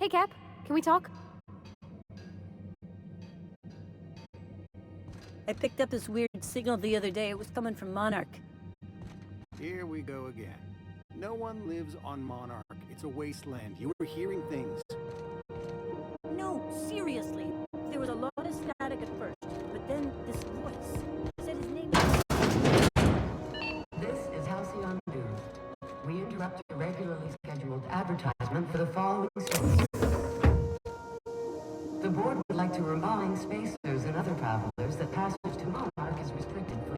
Hey, Cap. Can we talk? I picked up this weird signal the other day. It was coming from Monarch. Here we go again. No one lives on Monarch. It's a wasteland. You were hearing things. No, seriously. There was a lot of static at first, but then this voice said his name. This is Halcyon News. We interrupt your regularly scheduled advertisement for the following stories. The board would like to remind spacers and other travelers that passage to Monarch is restricted for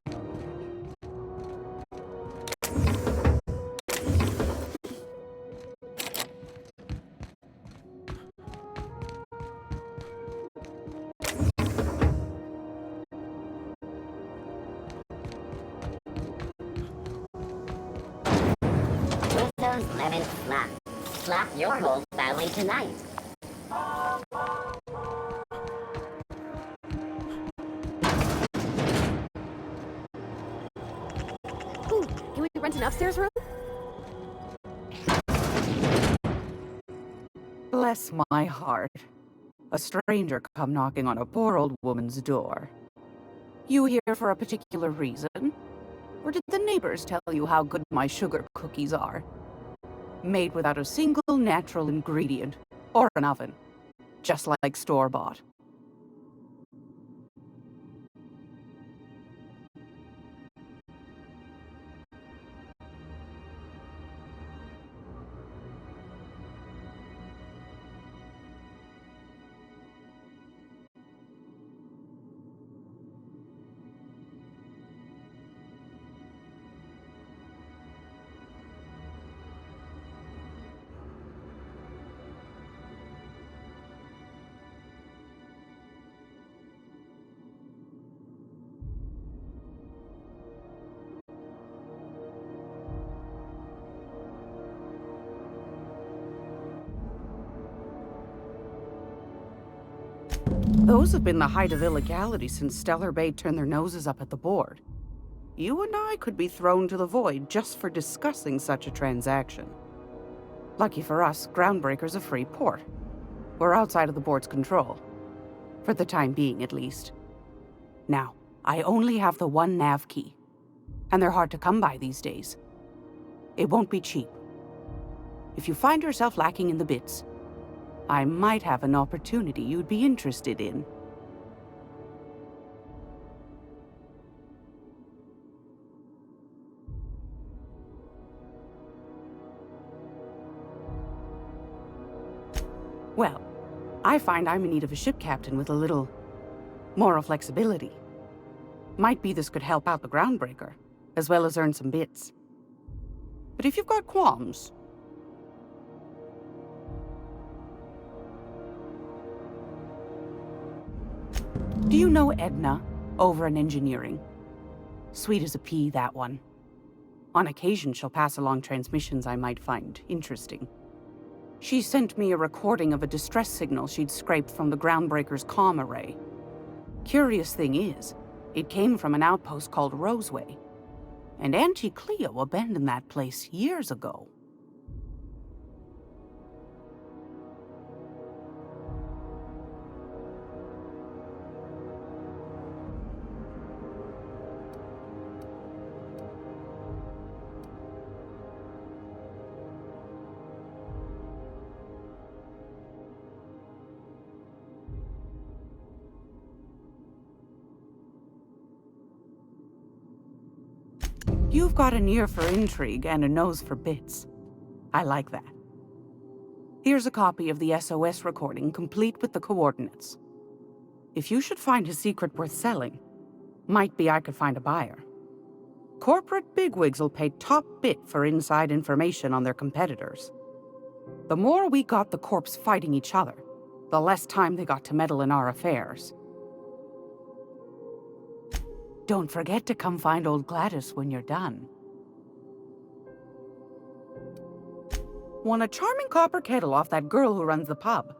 Windows 11 slap. Slap your whole family tonight. Ooh, can we rent an upstairs room? Bless my heart. A stranger come knocking on a poor old woman's door. You here for a particular reason? Or did the neighbors tell you how good my sugar cookies are? Made without a single natural ingredient, or an oven. Just like store-bought. Those have been the height of illegality since Stellar Bay turned their noses up at the board. You and I could be thrown to the void just for discussing such a transaction. Lucky for us, Groundbreaker's a free port. We're outside of the board's control. For the time being, at least. Now, I only have the one nav key. And they're hard to come by these days. It won't be cheap. If you find yourself lacking in the bits, I might have an opportunity you'd be interested in. Well, I find I'm in need of a ship captain with a little moral flexibility. Might be this could help out the Groundbreaker, as well as earn some bits. But if you've got qualms, do you know Edna, over in engineering? Sweet as a pea, that one. On occasion, she'll pass along transmissions I might find interesting. She sent me a recording of a distress signal she'd scraped from the Groundbreaker's comm array. Curious thing is, it came from an outpost called Roseway. And Auntie Cleo abandoned that place years ago. You've got an ear for intrigue and a nose for bits. I like that. Here's a copy of the SOS recording, complete with the coordinates. If you should find a secret worth selling, might be I could find a buyer. Corporate bigwigs will pay top bit for inside information on their competitors. The more we got the corps fighting each other, the less time they got to meddle in our affairs. Don't forget to come find old Gladys when you're done. Won a charming copper kettle off that girl who runs the pub.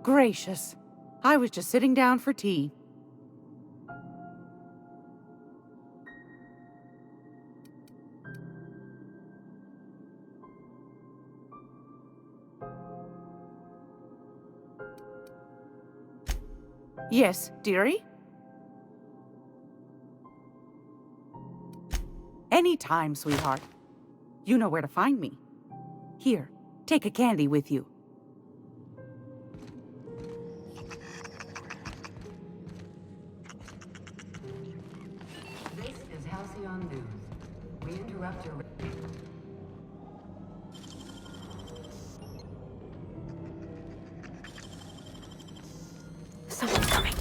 Gracious. I was just sitting down for tea. Yes, dearie? Anytime, sweetheart. You know where to find me. Here, take a candy with you. This is Halcyon News. We interrupt your... Someone's coming.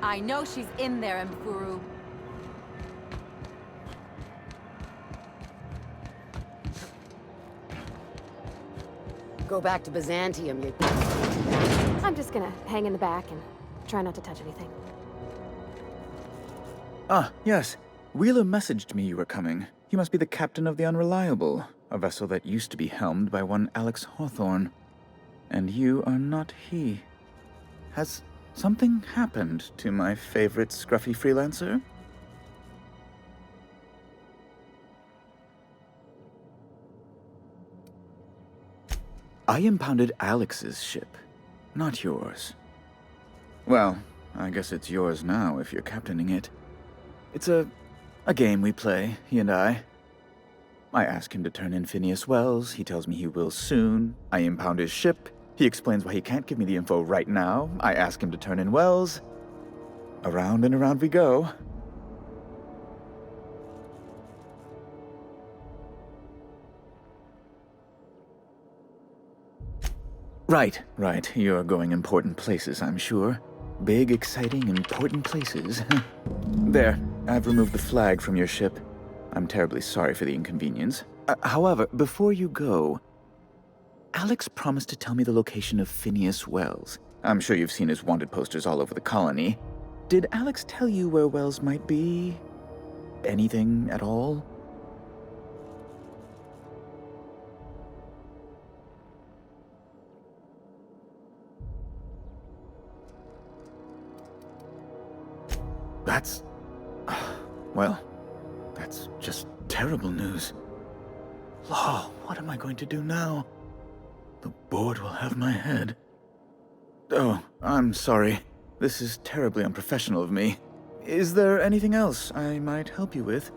I know she's in there, Mfuru. Go back to Byzantium, you... I'm just gonna hang in the back and try not to touch anything. Ah, yes. Wheeler messaged me you were coming. You must be the captain of the Unreliable, a vessel that used to be helmed by one Alex Hawthorne. And you are not he. Has something happened to my favorite scruffy freelancer? I impounded Alex's ship, not yours. Well, I guess it's yours now if you're captaining it. It's a game we play, he and I. I ask him to turn in Phineas Wells, he tells me he will soon. I impound his ship, he explains why he can't give me the info right now. I ask him to turn in Wells. Around and around we go. Right. You're going important places, I'm sure. Big, exciting, important places. There, I've removed the flag from your ship. I'm terribly sorry for the inconvenience. However, before you go, Alex promised to tell me the location of Phineas Wells. I'm sure you've seen his wanted posters all over the colony. Did Alex tell you where Wells might be? Anything at all? That's... well, that's just terrible news. Law, what am I going to do now? The board will have my head. Oh, I'm sorry. This is terribly unprofessional of me. Is there anything else I might help you with?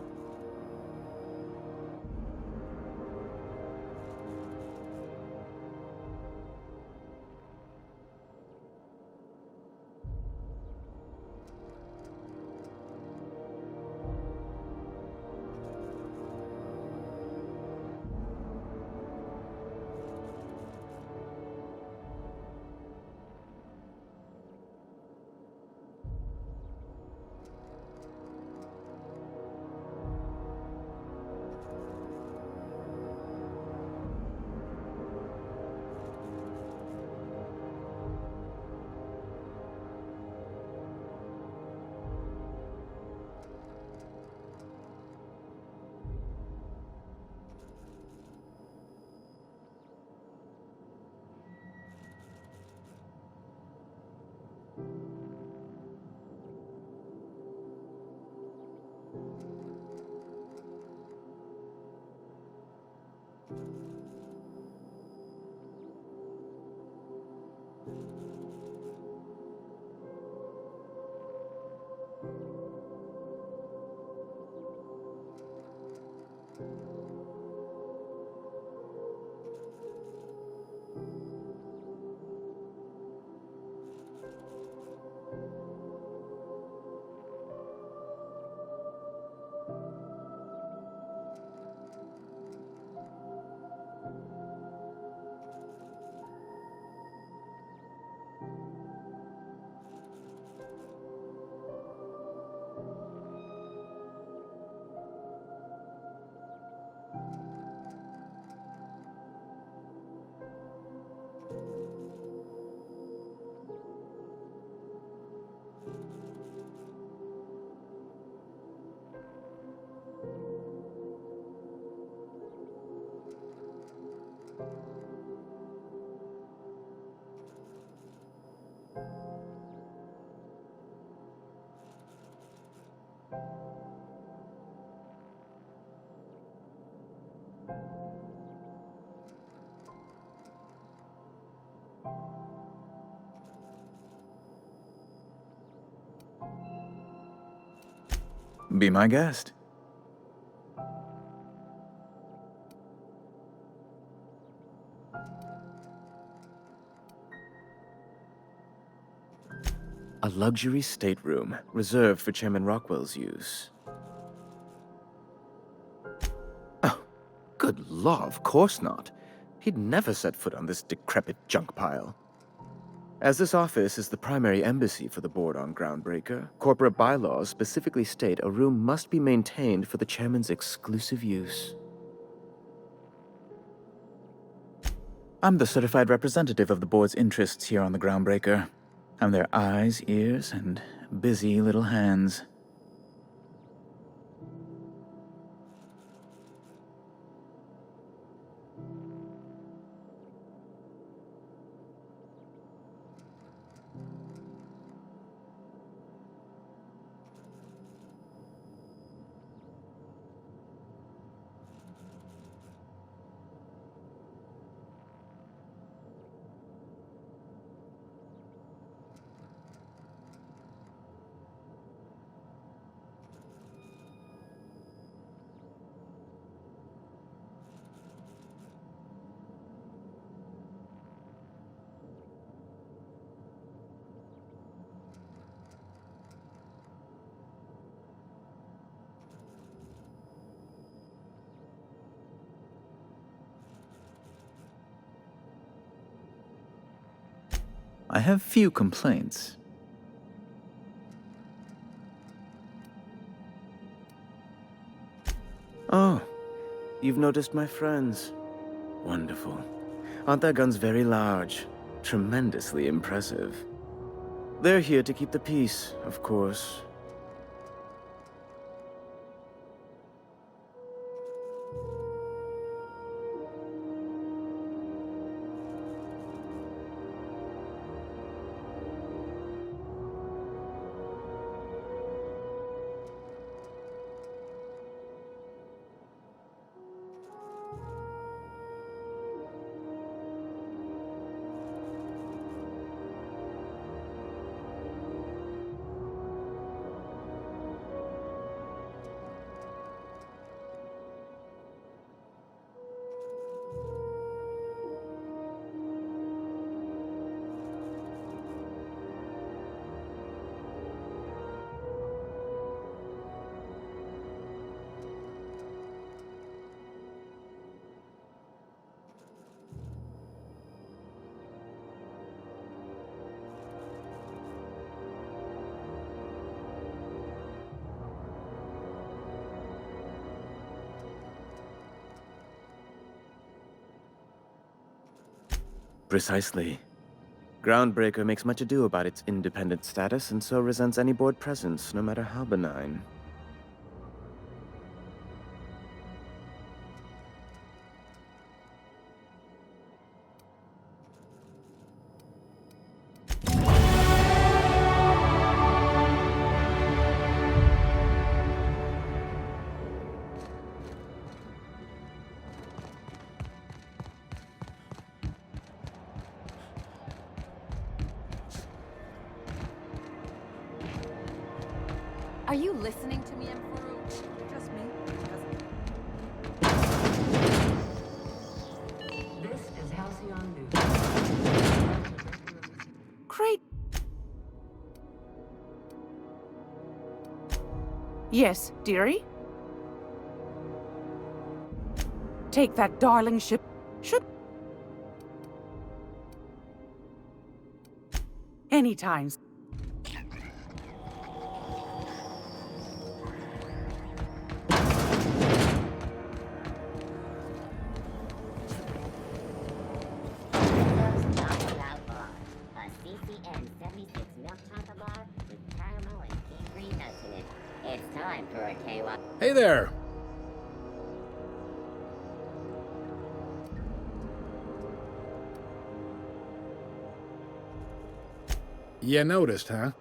Be my guest. A luxury stateroom reserved for Chairman Rockwell's use. Oh, good law, of course not. He'd never set foot on this decrepit junk pile. As this office is the primary embassy for the board on Groundbreaker, corporate bylaws specifically state a room must be maintained for the chairman's exclusive use. I'm the certified representative of the board's interests here on the Groundbreaker. I'm their eyes, ears, and busy little hands. I have few complaints. Oh, you've noticed my friends. Wonderful. Aren't their guns very large? Tremendously impressive. They're here to keep the peace, of course. Precisely. Groundbreaker makes much ado about its independent status and so resents any board presence, no matter how benign. Are you listening to me, Emperor? Just me. Halcyon News. Great. Yes, dearie? Take that darling ship. Should... Anytime. A CCN 76 milk chocolate bar with caramel and pea green nuts in it. It's time for a KY. Hey there! You noticed, huh?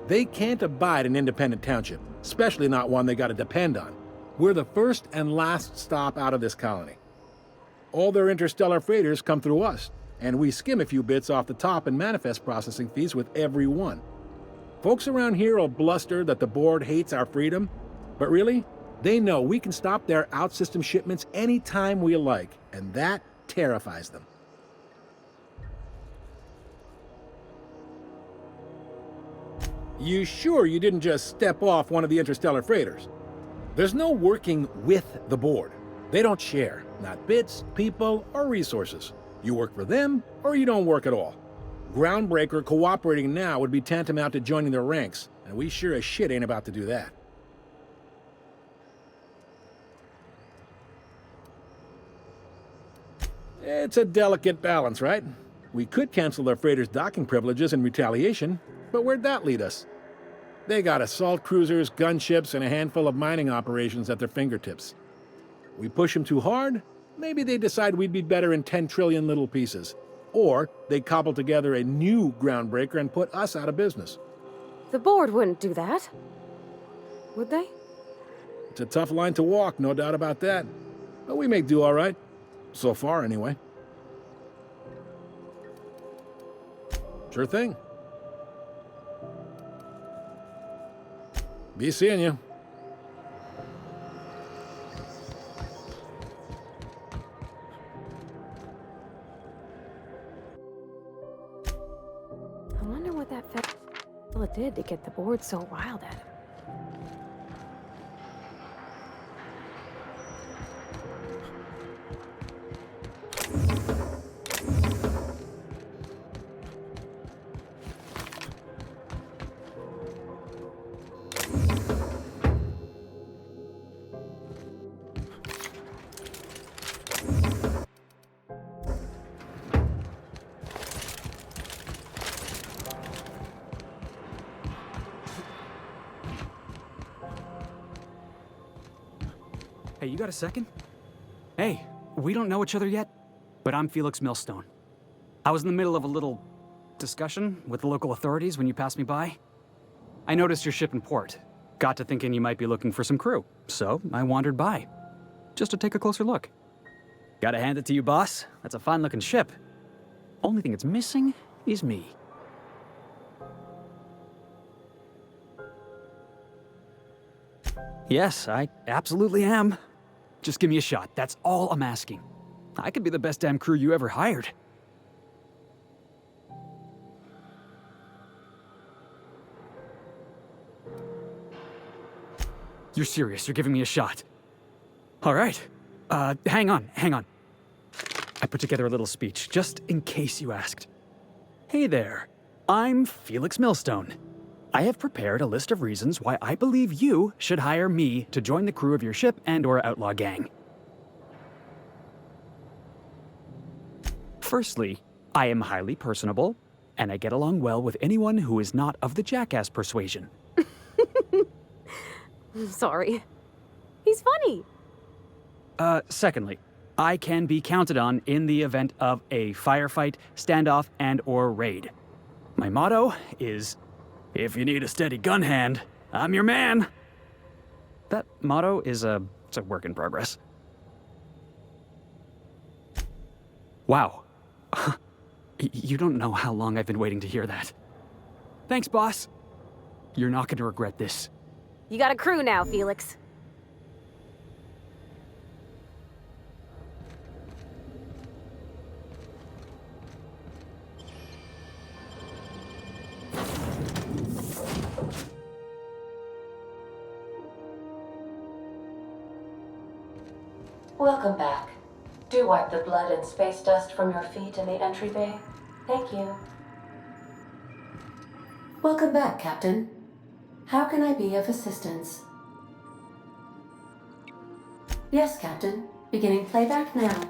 They can't abide an independent township, especially not one they gotta depend on. We're the first and last stop out of this colony. All their interstellar freighters come through us, and we skim a few bits off the top in manifest processing fees with every one. Folks around here will bluster that the board hates our freedom, but really, they know we can stop their out-system shipments anytime we like, and that terrifies them. You sure you didn't just step off one of the interstellar freighters? There's no working with the board. They don't share, not bits, people, or resources. You work for them, or you don't work at all. Groundbreaker cooperating now would be tantamount to joining their ranks, and we sure as shit ain't about to do that. It's a delicate balance, right? We could cancel their freighters' docking privileges in retaliation, but where'd that lead us? They got assault cruisers, gunships, and a handful of mining operations at their fingertips. We push them too hard, maybe they decide we'd be better in 10 trillion little pieces. Or they cobble together a new groundbreaker and put us out of business. The board wouldn't do that. Would they? It's a tough line to walk, no doubt about that. But we may do all right. So far, anyway. Sure thing. Be seeing you. I wonder what that fella did to get the board so wild at him. Hey, you got a second? Hey, we don't know each other yet, but I'm Felix Millstone. I was in the middle of a little discussion with the local authorities when you passed me by. I noticed your ship in port. Got to thinking you might be looking for some crew, so I wandered by, just to take a closer look. Gotta hand it to you, boss. That's a fine-looking ship. Only thing it's missing is me. Yes, I absolutely am. Just give me a shot. That's all I'm asking. I could be the best damn crew you ever hired. You're serious. You're giving me a shot. All right. Hang on. I put together a little speech, just in case you asked. Hey there. I'm Felix Millstone. I have prepared a list of reasons why I believe you should hire me to join the crew of your ship and/or outlaw gang. Firstly, I am highly personable, and I get along well with anyone who is not of the jackass persuasion. Sorry. He's funny. Secondly, I can be counted on in the event of a firefight, standoff, and/or raid. My motto is, if you need a steady gun hand, I'm your man. That motto is it's a work in progress. Wow. You don't know how long I've been waiting to hear that. Thanks, boss. You're not going to regret this. You got a crew now, Felix. Welcome back. Do wipe the blood and space dust from your feet in the entry bay. Thank you. Welcome back, Captain. How can I be of assistance? Yes, Captain. Beginning playback now.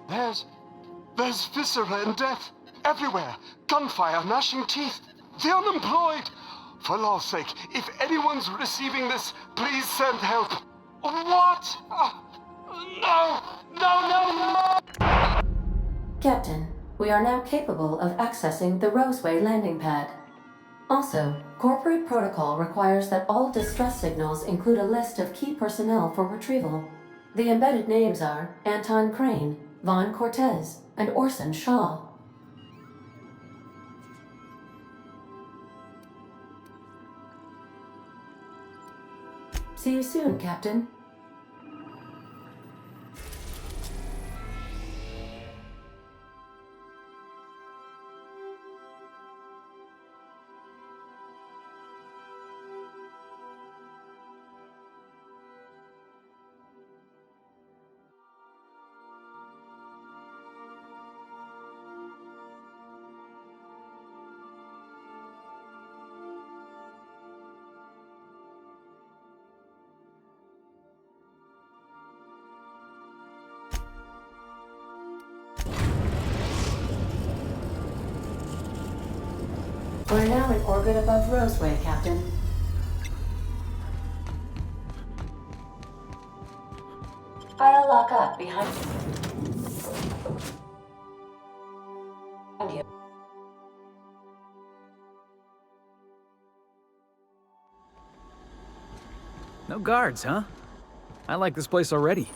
There's viscera and death everywhere. Gunfire, gnashing teeth. The unemployed. For law's sake, if anyone's receiving this, please send help. What? No! Captain, we are now capable of accessing the Roseway landing pad. Also, corporate protocol requires that all distress signals include a list of key personnel for retrieval. The embedded names are Anton Crane, Vaughn Cortez, and Orson Shaw. See you soon, Captain. We're now in orbit above Roseway, Captain. I'll lock up behind you. No guards, huh? I like this place already.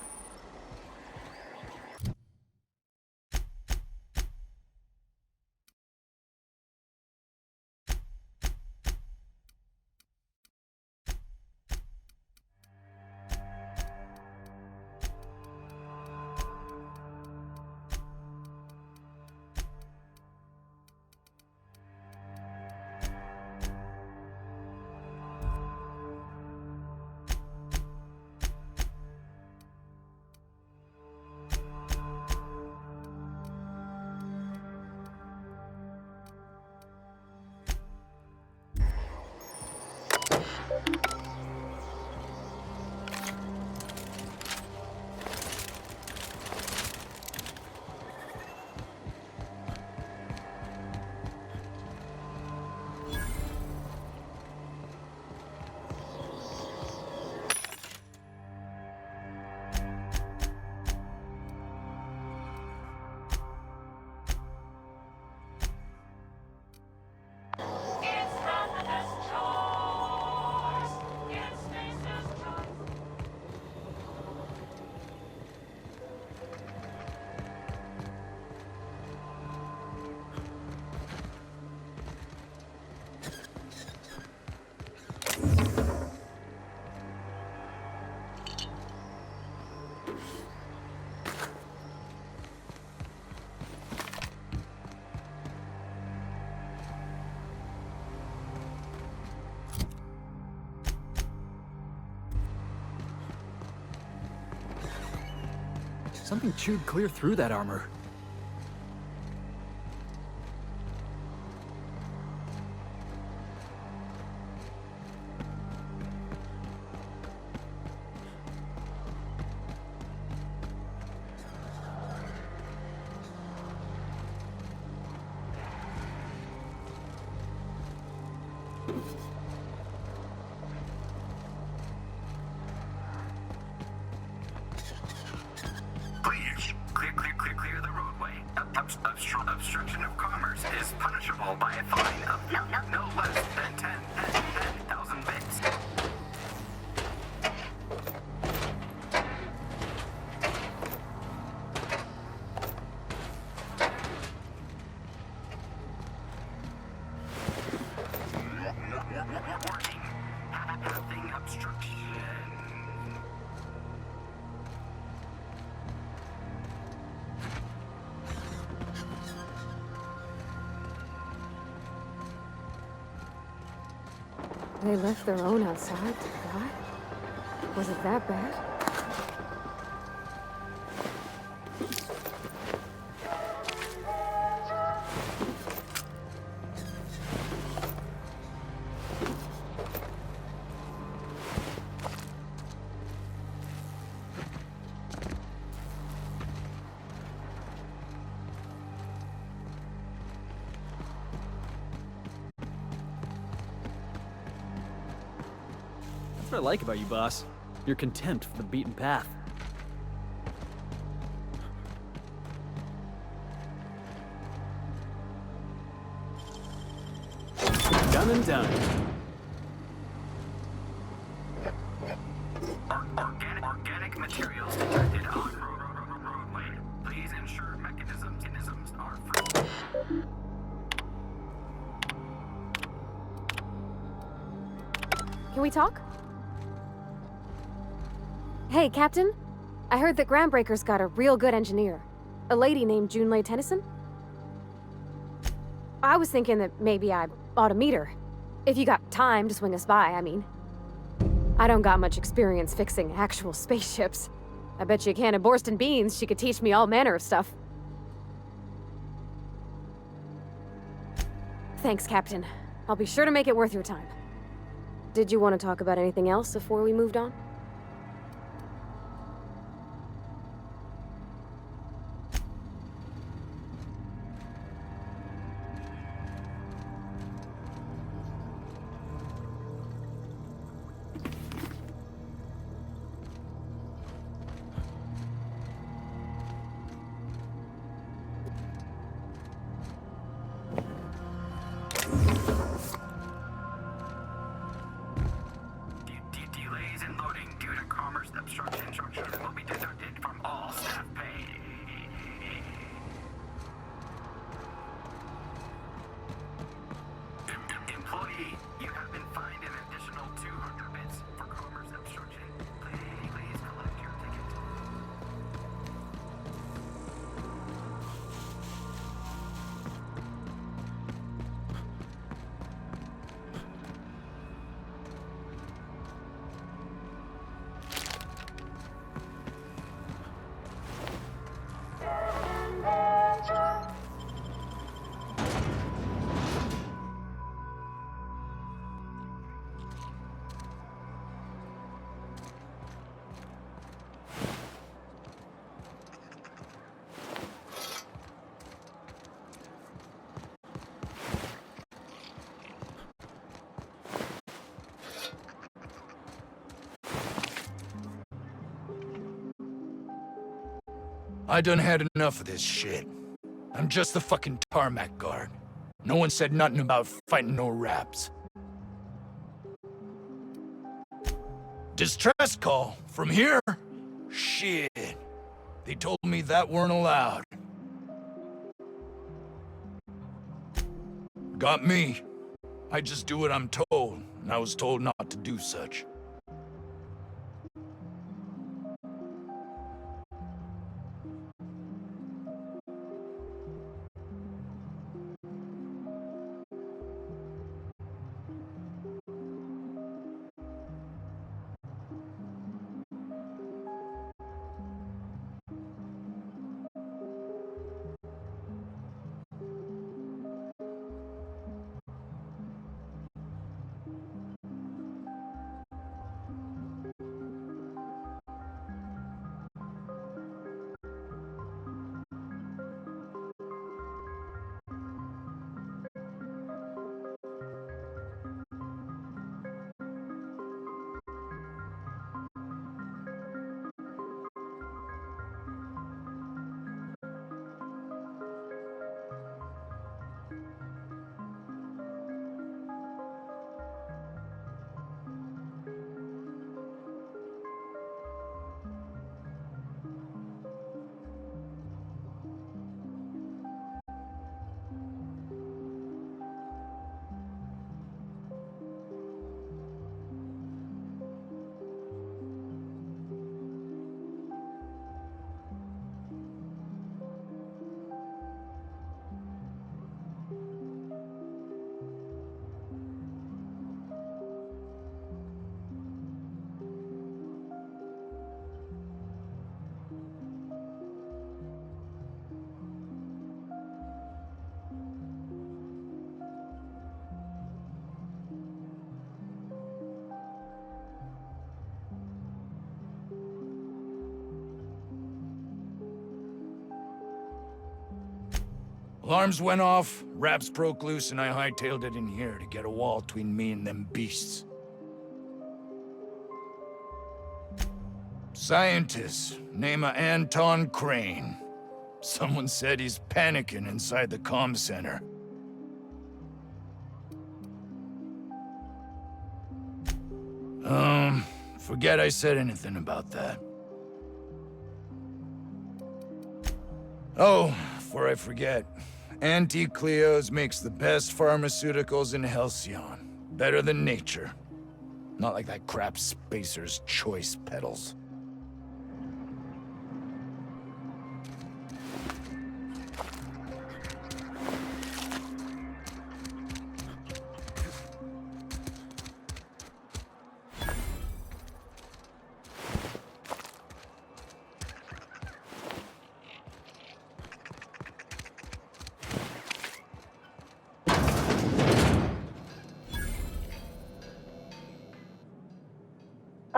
Something chewed clear through that armor. Clear the roadway. Obstruction of commerce is punishable by a fine of no less than 10,000 bits. Warning. Having They left their own outside to die? Was it that bad? That's what I like about you, boss. Your contempt for the beaten path. Done and done. Organic materials detected on roadway. Please ensure mechanisms are free. Can we talk? Hey, Captain. I heard that Groundbreaker's got a real good engineer. A lady named Junlei Tennyson. I was thinking that maybe I ought to meet her. If you got time to swing us by, I mean. I don't got much experience fixing actual spaceships. I bet you a can of Borston beans she could teach me all manner of stuff. Thanks, Captain. I'll be sure to make it worth your time. Did you want to talk about anything else before we moved on? Delays in loading due to commerce obstruction will be deducted from all staff pay. Employee, you have been fined an additional 200 bits for commerce obstruction. Please collect your ticket. I done had enough of this shit. I'm just the fucking tarmac guard. No one said nothing about fighting no raps. Distress call? From here? Shit. They told me that weren't allowed. Got me. I just do what I'm told, and I was told not to do such. Alarms went off, Raps broke loose, and I hightailed it in here to get a wall between me and them beasts. Scientist, name of Anton Crane. Someone said he's panicking inside the comm center. Forget I said anything about that. Oh, before I forget, Auntie Cleo's makes the best pharmaceuticals in Halcyon. Better than nature. Not like that crap Spacer's Choice pedals.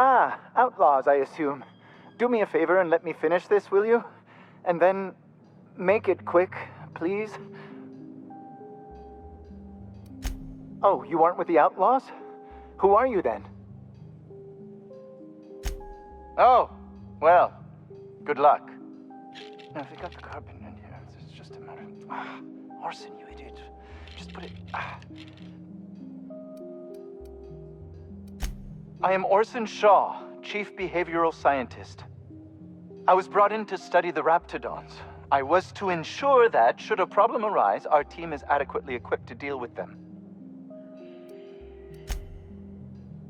Ah, outlaws, I assume. Do me a favor and let me finish this, will you? And then make it quick, please. Oh, you aren't with the outlaws? Who are you then? Oh, well, good luck. Now, if they got the carbon in here, it's just a matter of... Orson, you idiot. Just put it... I am Orson Shaw, Chief Behavioral Scientist. I was brought in to study the Raptidons. I was to ensure that, should a problem arise, our team is adequately equipped to deal with them.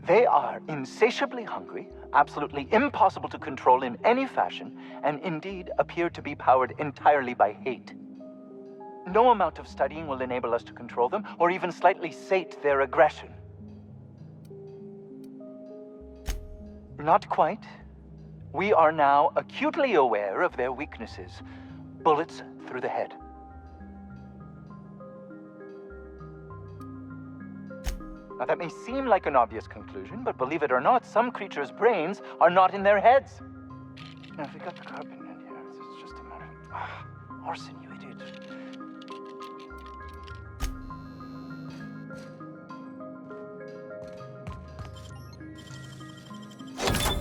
They are insatiably hungry, absolutely impossible to control in any fashion, and indeed appear to be powered entirely by hate. No amount of studying will enable us to control them, or even slightly sate their aggression. Not quite. We are now acutely aware of their weaknesses. Bullets through the head. Now that may seem like an obvious conclusion, but believe it or not, some creatures' brains are not in their heads. Now if we got the carbon in here, it's just a matter of... Orson, you idiot.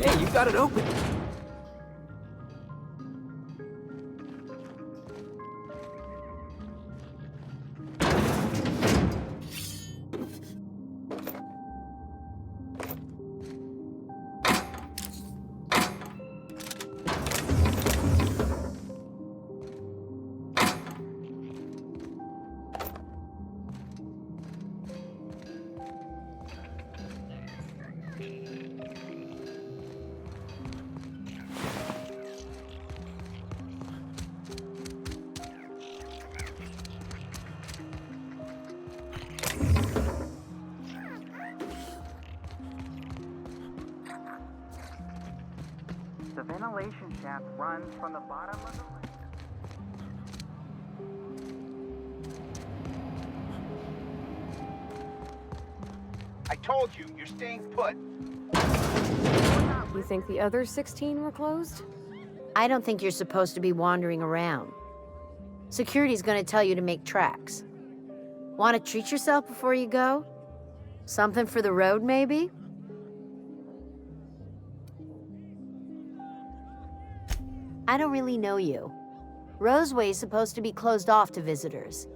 Hey, you got it open. The ventilation shaft runs from the bottom of the line. I told you, you're staying put. You think the other 16 were closed? I don't think you're supposed to be wandering around. Security's gonna tell you to make tracks. Want to treat yourself before you go? Something for the road, maybe? I don't really know you. Roseway's supposed to be closed off to visitors.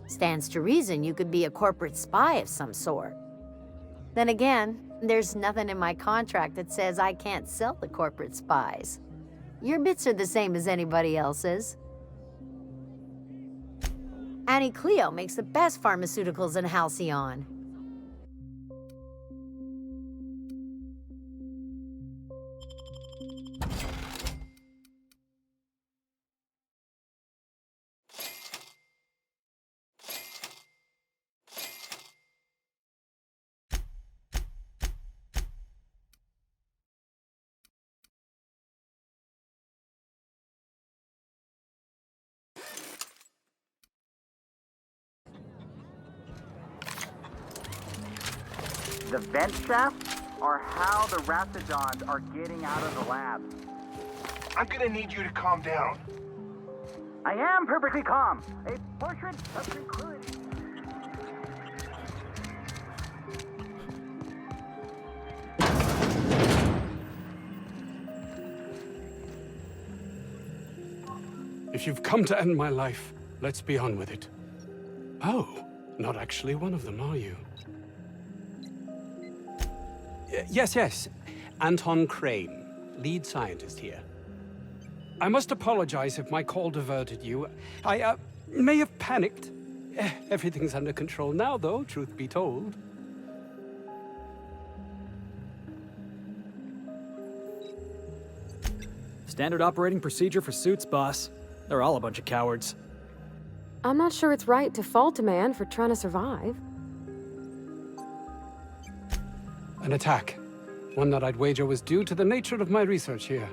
Stands to reason you could be a corporate spy of some sort. Then again, there's nothing in my contract that says I can't sell the corporate spies. Your bits are the same as anybody else's. Auntie Cleo makes the best pharmaceuticals in Halcyon. The vent shafts are how the Raptidons are getting out of the lab. I'm gonna need you to calm down. I am perfectly calm. A portrait of tranquility. If you've come to end my life, let's be on with it. Oh, not actually one of them, are you? Yes. Anton Crane, lead scientist here. I must apologize if my call diverted you. I may have panicked. Everything's under control now, though, truth be told. Standard operating procedure for suits, boss. They're all a bunch of cowards. I'm not sure it's right to fault a man for trying to survive. An attack. One that I'd wager was due to the nature of my research here.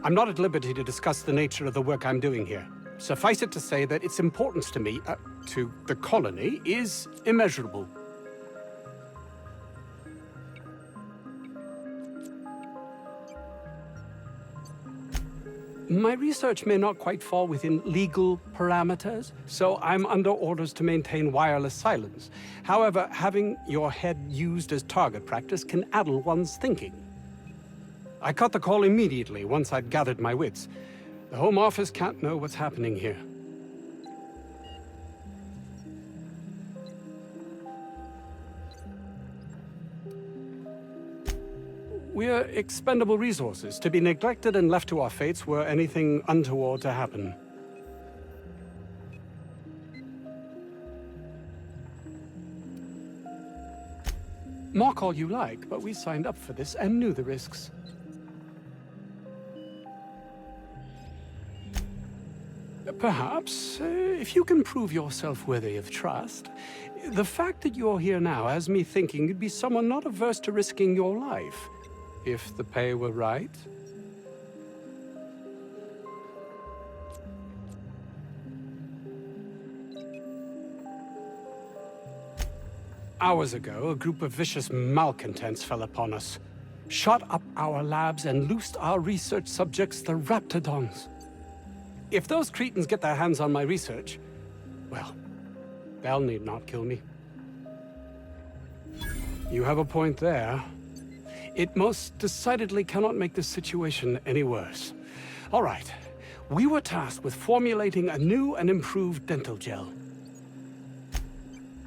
I'm not at liberty to discuss the nature of the work I'm doing here. Suffice it to say that its importance to me, to the colony, is immeasurable. My research may not quite fall within legal parameters, so I'm under orders to maintain wireless silence. However, having your head used as target practice can addle one's thinking. I cut the call immediately once I'd gathered my wits. The Home Office can't know what's happening here. We're expendable resources, to be neglected and left to our fates were anything untoward to happen. Mock all you like, but we signed up for this and knew the risks. Perhaps, if you can prove yourself worthy of trust, the fact that you're here now has me thinking you'd be someone not averse to risking your life. If the pay were right. Hours ago, a group of vicious malcontents fell upon us, shot up our labs and loosed our research subjects, the Raptidons. If those cretins get their hands on my research, well, they'll need not kill me. You have a point there. It most decidedly cannot make the situation any worse. All right, we were tasked with formulating a new and improved dental gel.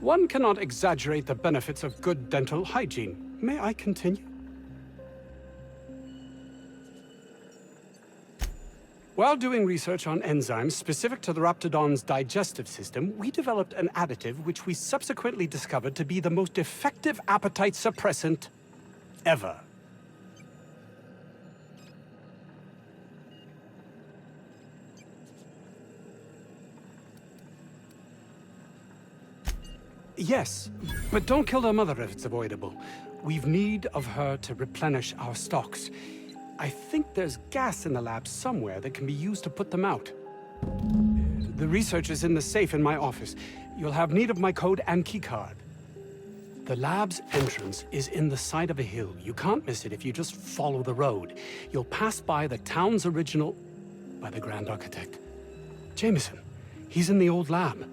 One cannot exaggerate the benefits of good dental hygiene. May I continue? While doing research on enzymes specific to the Raptidon's digestive system, we developed an additive which we subsequently discovered to be the most effective appetite suppressant ever. Yes, but don't kill their mother if it's avoidable. We've need of her to replenish our stocks. I think there's gas in the lab somewhere that can be used to put them out. The research is in the safe in my office. You'll have need of my code and keycard. The lab's entrance is in the side of a hill. You can't miss it if you just follow the road. You'll pass by the town's original... by the Grand Architect. Jameson. He's in the old lab.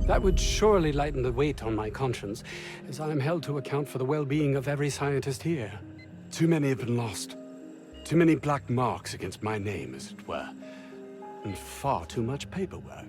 That would surely lighten the weight on my conscience, as I am held to account for the well-being of every scientist here. Too many have been lost. Too many black marks against my name, as it were. And far too much paperwork.